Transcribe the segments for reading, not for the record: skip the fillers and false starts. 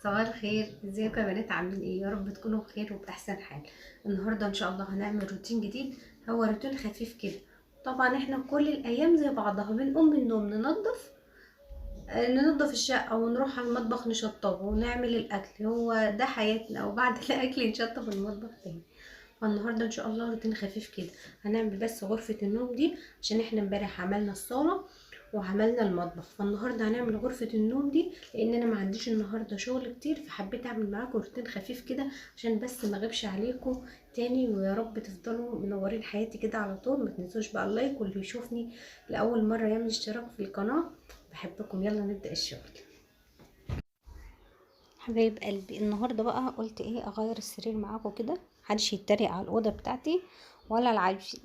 صباح الخير، ازيكم يا بنات؟ عاملين ايه؟ يا رب تكونوا بخير وبأحسن حال. النهارده ان شاء الله هنعمل روتين جديد. هو روتين خفيف كده. طبعا احنا كل الايام زي بعضها بنقوم من النوم ننظف الشقه ونروح على المطبخ نشطبه ونعمل الاكل. هو ده حياتنا، وبعد الاكل نشطب المطبخ تاني. فالنهارده ان شاء الله روتين خفيف كده. هنعمل بس غرفه النوم دي عشان احنا امبارح عملنا الصاله وعملنا المطبخ. فالنهارده هنعمل غرفه النوم دي لان انا ما عنديش النهارده شغل كتير، فحبيت اعمل معاكم روتين خفيف كده عشان بس ما اغيبش عليكم تاني. ويا رب تفضلوا منورين حياتي كده على طول. ما تنسوش بقى اللايك، واللي يشوفني لاول مره يعمل اشتراك في القناه. بحبكم، يلا نبدا الشغل. حبايب قلبي، النهارده بقى قلت ايه اغير السرير معاكم كده. محدش يتريق على الاوضه بتاعتي ولا العفش.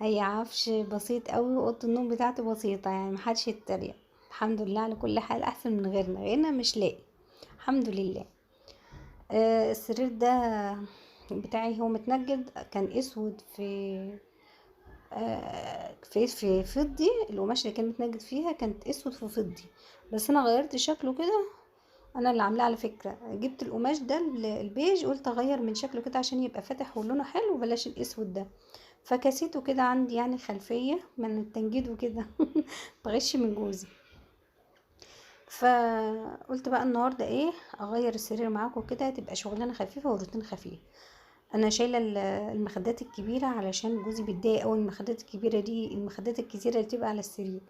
هي عفش بسيط قوي، واوضه النوم بتاعتي بسيطه، يعني محدش يتريق. الحمد لله على كل حال، احسن من غيرنا مش لاقي. الحمد لله. السرير ده بتاعي هو متنجد، كان اسود في فضي. القماش اللي كان متنجد فيها كانت اسود في فضي، بس انا غيرت شكله كده. انا اللي عاملاه على فكره، جبت القماش ده البيج، قلت اغير من شكله كده عشان يبقى فاتح ولونه حلو، بلاش الاسود ده. فكسيته كده عندي يعني خلفيه من التنجيد وكده. بغش من جوزي. فقلت بقى النهارده ايه اغير السرير معاكم كده، تبقى شغلانه خفيفه وروتين خفيف. انا شايله المخدات الكبيره علشان جوزي بيتضايق قوي. المخدات الكبيره دي، المخدات الكتيره اللي تبقى على السرير،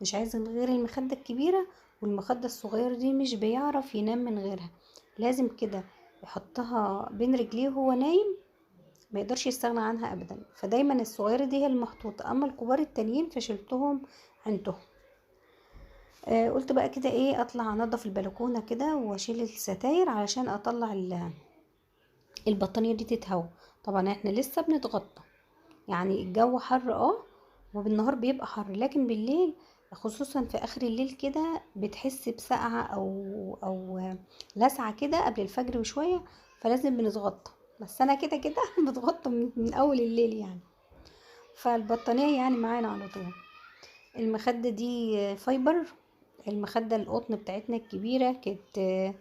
مش عايزه من غير المخده الكبيره. والمخده الصغيره دي مش بيعرف ينام من غيرها، لازم كده يحطها بين رجليه وهو نايم، ما يقدرش يستغنى عنها ابدا. فدايما الصغيره دي هي المحطوطه، اما الكبار التانيين فشلتهم عندهم. قلت بقى كده ايه اطلع انضف البلكونه كده واشيل الستاير علشان اطلع البطانيه دي تتهوى. طبعا احنا لسه بنتغطى، يعني الجو حر وبالنهار بيبقى حر، لكن بالليل خصوصا في اخر الليل كده بتحس بسقعة او لسعة كده قبل الفجر بشوية، فلازم بنتغطى. بس انا كده كده بتغطى من اول الليل يعني. فالبطانية يعني معانا على طول. المخدة دي فايبر. المخدة القطن بتاعتنا الكبيرة كانت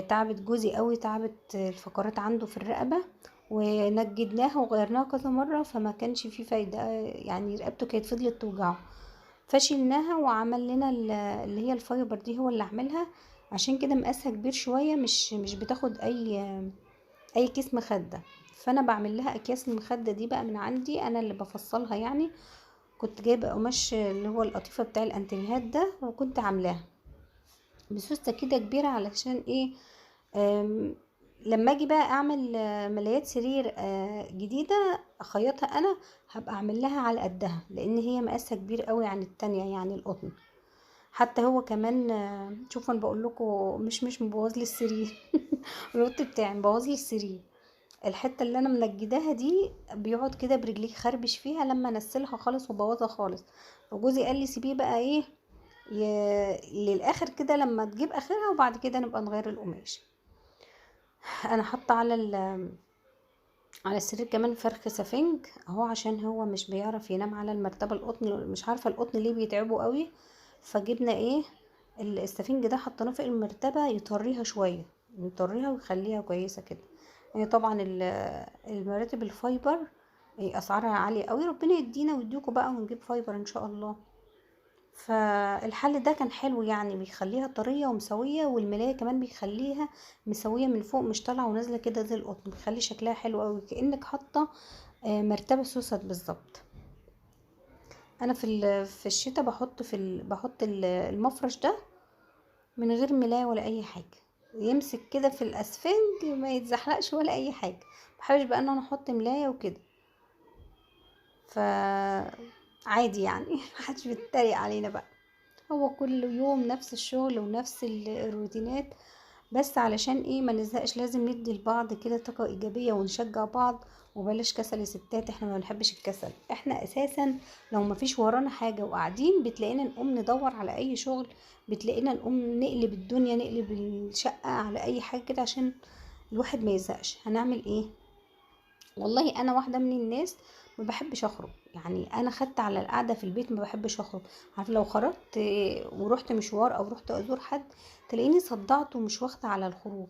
تعبت جوزي قوي، تعبت الفقرات عنده في الرقبة، ونجدناها وغيرناها كذا مرة فما كانش فيه فايدة. يعني رقبته كانت فضلت توجعه، فشلناها وعمل لنا اللي هي الفايبر دي، هو اللي عملها. عشان كده مقاسها كبير شوية، مش بتاخد اي كيس مخدة. فانا بعمل لها اكياس المخدة دي بقى من عندي، انا اللي بفصلها يعني. كنت جايبه قماش اللي هو القطيفة بتاع الانتريهات ده، وكنت عاملاها بسوسته كده كبيره. علشان ايه؟ لما اجي بقى اعمل ملايات سرير جديده اخيطها انا، هبقى اعمل لها على قدها، لان هي مقاسها كبير قوي عن التانية يعني القطن. حتى هو كمان شوفوا انا بقول لكم مش مبوظ لي السرير. القط بتاعي مبوظ لي السرير. الحته اللي انا منجداها دي بيقعد كده برجليه خربش فيها لما انسلها خالص وبوظها خالص. وجوزي قال لي سيبيه بقى ايه للاخر كده لما تجيب اخرها، وبعد كده نبقى نغير القماش. انا حاطه على السرير كمان فرخ سفنج اهو، عشان هو مش بيعرف ينام على المرتبه القطن، مش عارفه القطن ليه بيتعبوا قوي. فجبنا ايه السفنج ده، حطيناه في المرتبه يطريها شويه، يطريها ويخليها كويسه كده. يعني طبعا المراتب الفايبر اسعارها عاليه قوي. ربنا يدينا ويديكوا بقى ونجيب فايبر ان شاء الله. فالحل ده كان حلو، يعني بيخليها طرية ومسوية، والملاية كمان بيخليها مسوية من فوق، مش طالعة ونازلة كده زي القطن، بيخلي شكلها حلو قوي كأنك حاطة مرتبة سوست بالظبط. انا في الشتاء بحط المفرش ده من غير ملاية ولا اي حاجة، يمسك كده في الاسفنج ما يتزحلقش ولا اي حاجة. محبش بقى ان انا احط ملاية وكده. ف عادي يعني. محدش بيتريق علينا بقى. هو كل يوم نفس الشغل ونفس الروتينات، بس علشان ايه ما نزهقش لازم ندي لبعض كده طاقة ايجابية ونشجع بعض. وبلاش كسل يا ستات، احنا ما بنحبش الكسل. احنا اساسا لو ما فيش ورانا حاجة وقاعدين بتلاقينا نقوم ندور على اي شغل، بتلاقينا نقوم نقلب الدنيا، نقلب الشقة على اي حاجة كده عشان الواحد ما يزهقش. هنعمل ايه؟ والله انا واحدة من الناس ما بحبش اخرج، يعني انا خدت على القعده في البيت، ما بحبش اخرج. عارف لو خرجت ورحت مشوار او رحت ازور حد تلاقيني صدعت ومش واخده على الخروج.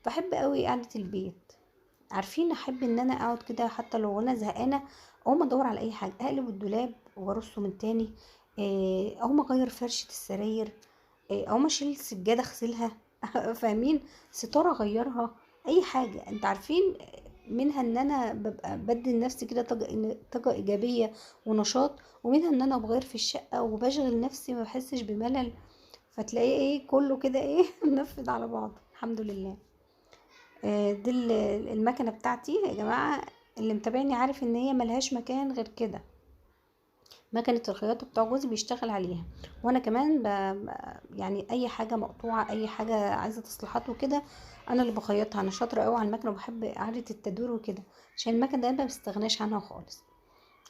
بحب قوي قعده البيت. عارفين احب ان انا اقعد كده حتى لو انا زهقانه، اقوم ادور على اي حاجه، اقلب الدولاب وارصه من تاني، اقوم اغير فرشه السراير، اقوم اشيل السجاده اغسلها فاهمين، ستاره اغيرها، اي حاجه. انت عارفين منها ان انا ببقى بدي لنفسي كده طاقه ايجابيه ونشاط، ومنها ان انا بغير في الشقه وبشغل نفسي ما بحسش بملل. فتلاقيه ايه كله كده ايه منفذ على بعض الحمد لله. دي المكنه بتاعتي يا جماعه، اللي متابعني عارف ان هي ملهاش مكان غير كده. مكنه الخياطه بتاع جوزي بيشتغل عليها، وانا كمان يعني اي حاجه مقطوعه، اي حاجه عايزه تصليحات وكده، انا اللي بخيطها. انا شاطره قوي على المكنه وبحب اعاده التدوير وكده، عشان المكنه ده ما بستغناش عنها خالص.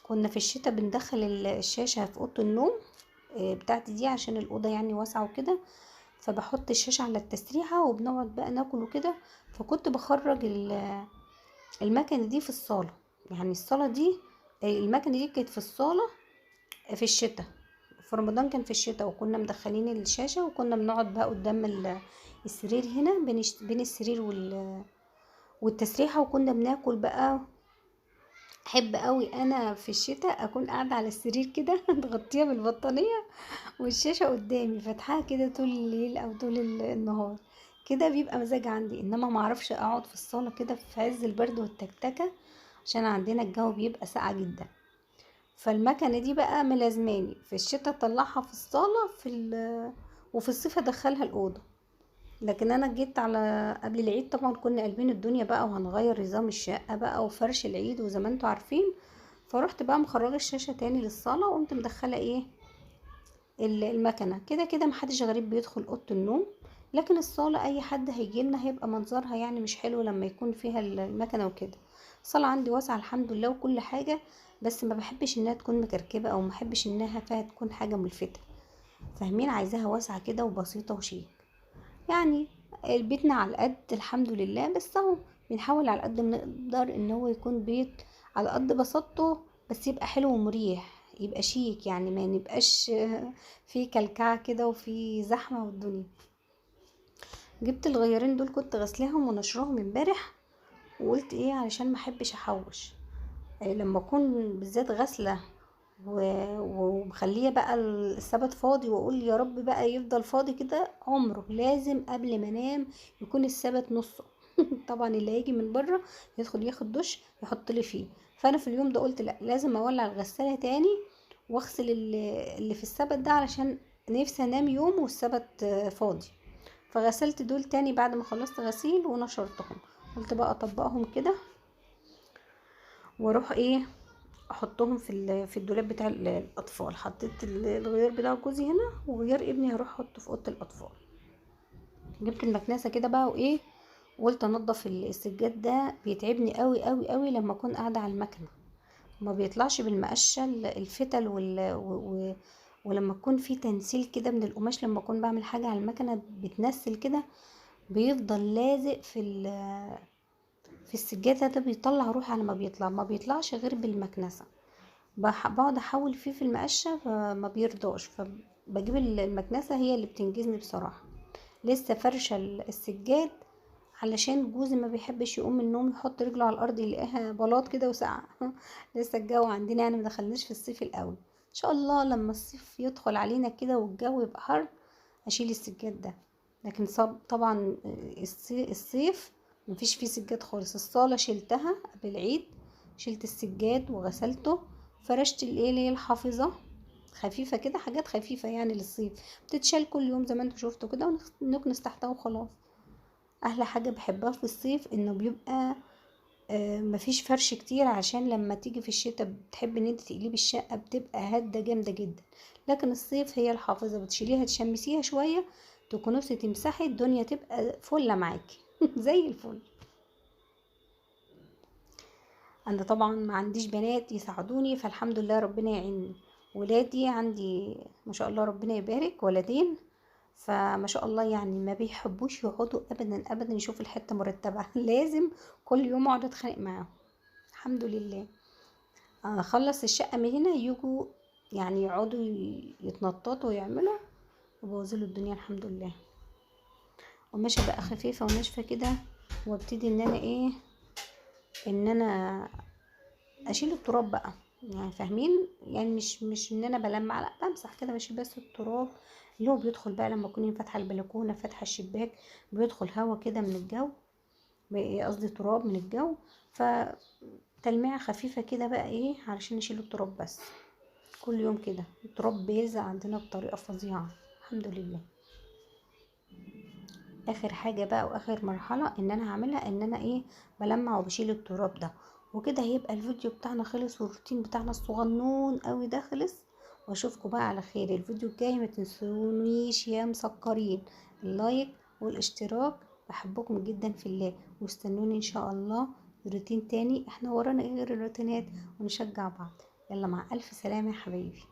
كنا في الشتاء بندخل الشاشه في اوضه النوم بتاعتي دي، عشان الاوضه يعني واسعه وكده، فبحط الشاشه على التسريحه وبنقعد بقى ناكل وكده. فكنت بخرج المكنه دي في الصاله، يعني الصاله دي، المكنه دي كانت في الصاله في الشتاء. في رمضان كان في الشتاء، وكنا مدخلين الشاشة وكنا بنقعد بقى قدام السرير هنا، بين السرير والتسريحة، وكنا بناكل بقى. احب قوي انا في الشتاء اكون قاعدة على السرير كده متغطية بالبطانية، والشاشة قدامي فاتحاها كده طول الليل او طول النهار، كده بيبقى مزاج عندي. انما ما اعرفش اقعد في الصالة كده في عز البرد والتكتكة، عشان عندنا الجو بيبقى ساقع جدا. فالمكنه دي بقى ملازماني في الشتاء اطلعها في الصاله وفي الصيف ادخلها الاوضه. لكن انا جيت على قبل العيد طبعا كنا قلبين الدنيا بقى، وهنغير نظام الشقه بقى وفرش العيد وزي ما انتوا عارفين. فروحت بقى مخرجه الشاشه تاني للصاله، وقمت مدخله ايه المكنه. كده كده محدش غريب بيدخل اوضه النوم، لكن الصاله اي حد هيجيلنا هيبقى منظرها يعني مش حلو لما يكون فيها المكنه وكده. الصاله عندي واسعه الحمد لله وكل حاجه، بس ما بحبش انها تكون مكركبه، او ما بحبش انها فيها تكون حاجه ملفته. فاهمين، عايزاها واسعه كده وبسيطه وشيك يعني. بيتنا على القد الحمد لله، بس اهو بنحاول على قد ما نقدر ان هو يكون بيت على قد بساطته، بس يبقى حلو ومريح، يبقى شيك يعني، ما نبقاش فيه كلكعة كده وفي زحمة والدنيا. جبت الغيارين دول كنت غسلاهم ونشرهم امبارح، وقلت ايه علشان ما احبش احوش لما اكون بالذات غسله ومخليه بقى السبت فاضي، واقول يا رب بقى يفضل فاضي كده عمره، لازم قبل ما انام يكون السبت نصه طبعا اللي هيجي من بره يدخل ياخد دش يحط لي فيه. فانا في اليوم ده قلت لا، لازم اولع الغساله تاني واغسل اللي في السبت ده، علشان نفسي انام يوم والسبت فاضي. فغسلت دول تاني بعد ما خلصت غسيل ونشرتهم. قلت بقى اطبقهم كده واروح ايه احطهم في الدولاب بتاع الاطفال. حطيت الغيار بتاع جوزي هنا، وغيار ابني هروح احطه في اوضه الاطفال. جبت المكنسه كده بقى وايه، وقلت انضف السجاد ده، بيتعبني قوي قوي قوي لما اكون قاعده على المكنه، ما بيطلعش بالمقشه الفتل ولما يكون في تنسيل كده من القماش، لما اكون بعمل حاجه على المكنه بتنسل كده، بيفضل لازق في السجاده ده، بيطلع روح على ما بيطلعش غير بالمكنسه. بقعد احاول فيه في المقشه فما بيرضاش، فبجيب المكنسه هي اللي بتنجزني بصراحه. لسه فرشه السجاد، علشان جوزي ما بيحبش يقوم من النوم يحط رجله على الارض يلاقيها بلاط كده وسقعه لسه الجو عندنا يعني مدخلناش في الصيف الاول. ان شاء الله لما الصيف يدخل علينا كده والجو يبقى حر اشيل السجاد ده. لكن طبعا الصيف مفيش فيه سجاد خالص. الصاله شلتها قبل العيد، شلت السجاد وغسلته، فرشت الايه اللي هي الحافظه خفيفه كده، حاجات خفيفه يعني للصيف، بتتشال كل يوم زي ما انتوا شفتوا كده، ونكنس تحتها وخلاص. احلى حاجه بحبها في الصيف انه بيبقى مفيش فرش كتير، عشان لما تيجي في الشتاء بتحب ان انت تقلبي الشقه بتبقى هادة جامده جدا. لكن الصيف هي الحافظه بتشيليها تشمسيها شويه، تكنسي تمسحي الدنيا تبقى فله معاكي زي الفل. انا طبعا ما عنديش بنات يساعدوني، فالحمد لله ربنا يعيني. ولادي عندي ما شاء الله ربنا يبارك، ولدين، فما شاء الله يعني ما بيحبوش يقعدوا ابدا ابدا يشوفوا الحته مرتبه لازم كل يوم اقعد اتخانق معاهم. الحمد لله. اخلص الشقة من هنا يجوا يعني يقعدوا يتنططوا ويعملوا وبوظلوا الدنيا. الحمد لله. وماشي بقى خفيفة وناشفة كده، وابتدي ان انا ايه، ان انا اشيل التراب بقى، يعني فاهمين؟ يعني مش ان انا بلمع، لا بمسح كده، بشيل بس التراب اللي هو بيدخل بقى لما اكون فاتحه البلكونه فاتحه الشباك، بيدخل هوا كده من الجو، قصدي تراب من الجو، فتلميعه خفيفه كده بقى ايه علشان نشيل التراب بس. كل يوم كده التراب بيلزق عندنا بطريقه فظيعه. الحمد لله. اخر حاجه بقى واخر مرحله ان انا هعملها ان انا ايه، بلمع وبشيل التراب ده. وكده هيبقى الفيديو بتاعنا خلص، والروتين بتاعنا الصغنون قوي ده خلص. واشوفكم بقى على خير الفيديو الجاي. ما تنسونيش يا مسكرين اللايك والاشتراك. بحبكم جدا في الله، واستنوني ان شاء الله روتين تاني. احنا ورانا ايه غير الروتينات؟ ونشجع بعض. يلا مع الف سلامه يا حبايبي.